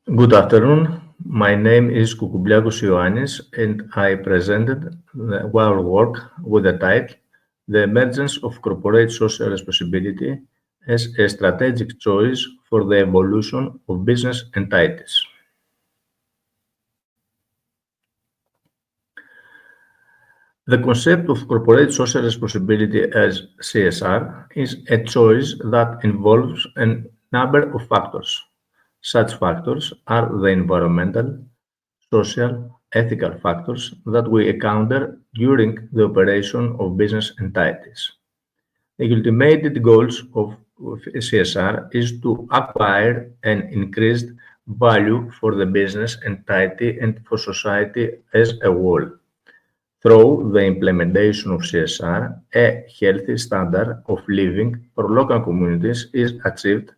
Good afternoon. My name is Koukoumpliakos Ioannis, and I presented our work with the title The Emergence of Corporate Social Responsibility as a Strategic Choice for the Evolution of Business Entities. The concept of corporate social responsibility as CSR is a choice that involves a number of factors. Such factors are the environmental, social, ethical factors that we encounter during the operation of business entities. The ultimate goals of CSR is to acquire an increased value for the business entity and for society as a whole. Through the implementation of CSR, a healthy standard of living for local communities is achieved,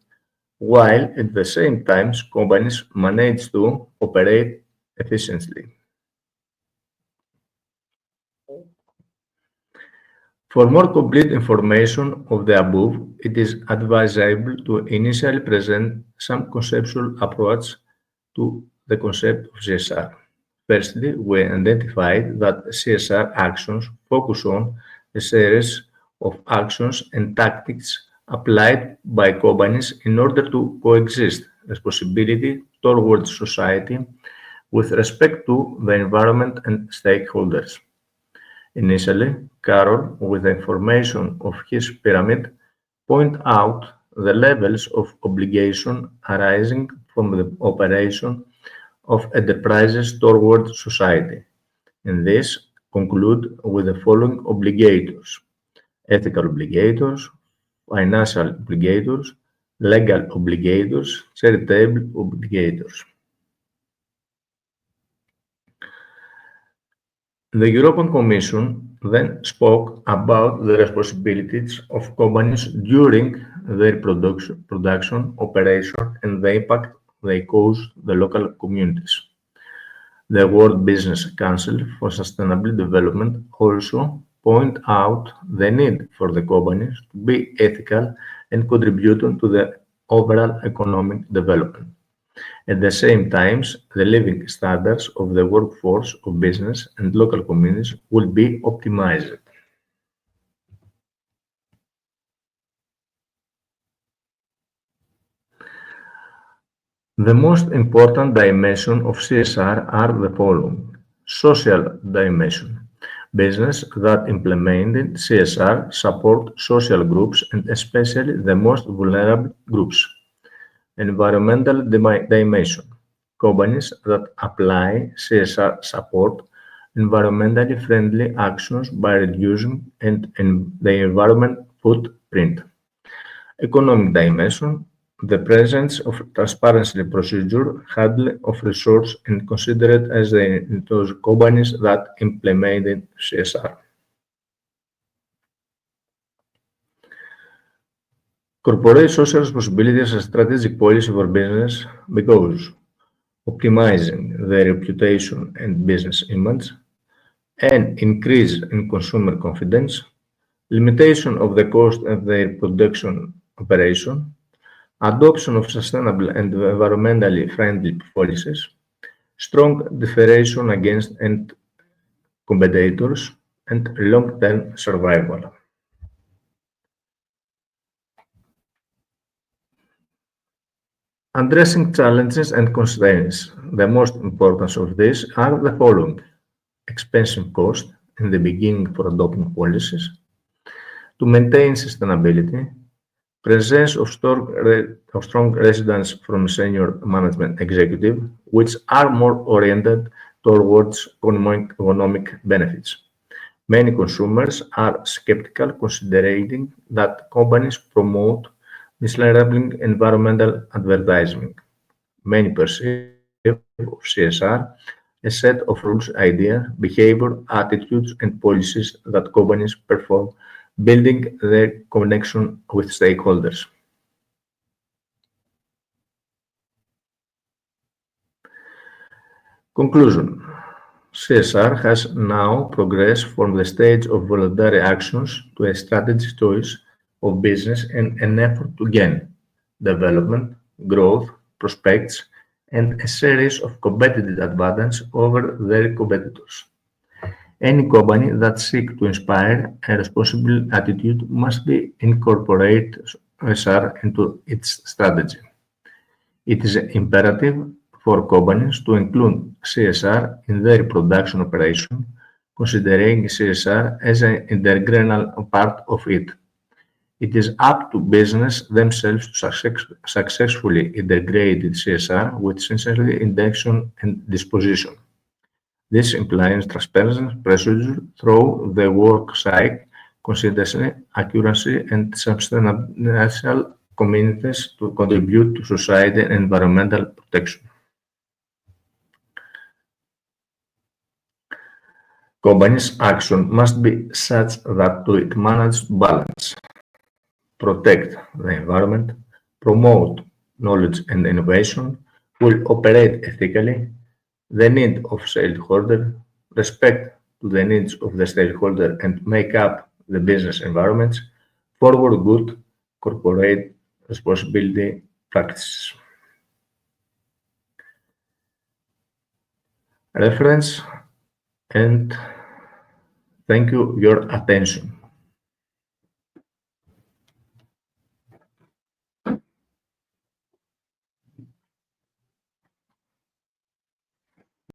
while at the same time companies manage to operate efficiently. For more complete information of the above, it is advisable to initially present some conceptual approach to the concept of CSR. Firstly, we identified that CSR actions focus on a series of actions and tactics applied by companies in order to coexist responsibility towards society with respect to the environment and stakeholders. Initially, Carroll, with the information of his pyramid, pointed out the levels of obligation arising from the operation of enterprises towards society, and this conclude with the following obligators: ethical obligators, financial obligators, legal obligators, charitable obligators. The European Commission then spoke about the responsibilities of companies during their production operation and the impact they cause the local communities. The World Business Council for Sustainable Development also point out the need for the companies to be ethical and contributing to the overall economic development. At the same time, the living standards of the workforce of business and local communities will be optimized. The most important dimensions of CSR are the following: social dimension. Business that implement CSR support social groups and especially the most vulnerable groups. Environmental dimension. Companies that apply CSR support environmentally friendly actions by reducing the environment footprint. Economic dimension. The presence of transparency procedure, handling of resource and considered as those companies that implemented CSR. Corporate social responsibility is a strategic policy for business because optimizing their reputation and business image, an increase in consumer confidence, limitation of the cost of their production operation, adoption of sustainable and environmentally friendly policies, strong differentiation against competitors, and long-term survival. Addressing challenges and constraints. The most important of these are the following: expensive cost in the beginning for adopting policies, to maintain sustainability, presence of strong residents from senior management executive, which are more oriented towards economic benefits. Many consumers are skeptical, considering that companies promote misleading environmental advertising. Many perceive of CSR a set of rules, ideas, behavior, attitudes, and policies that companies perform, building their connection with stakeholders. Conclusion. CSR has now progressed from the stage of voluntary actions to a strategic choice of business and an effort to gain development, growth, prospects, and a series of competitive advantages over their competitors. Any company that seeks to inspire a responsible attitude must incorporate CSR into its strategy. It is imperative for companies to include CSR in their production operation, considering CSR as an integral part of it. It is up to business themselves to successfully integrate CSR with sincere intention and disposition. This implies transparent procedure through the work cycle, consistency, accuracy, and substantial commitments to contribute to society and environmental protection. Companies' action must be such that it manages to balance, protect the environment, promote knowledge and innovation, will operate ethically, the need of stakeholder, respect to the needs of the stakeholder and make up the business environments, forward good corporate responsibility practices. Reference and thank you your attention.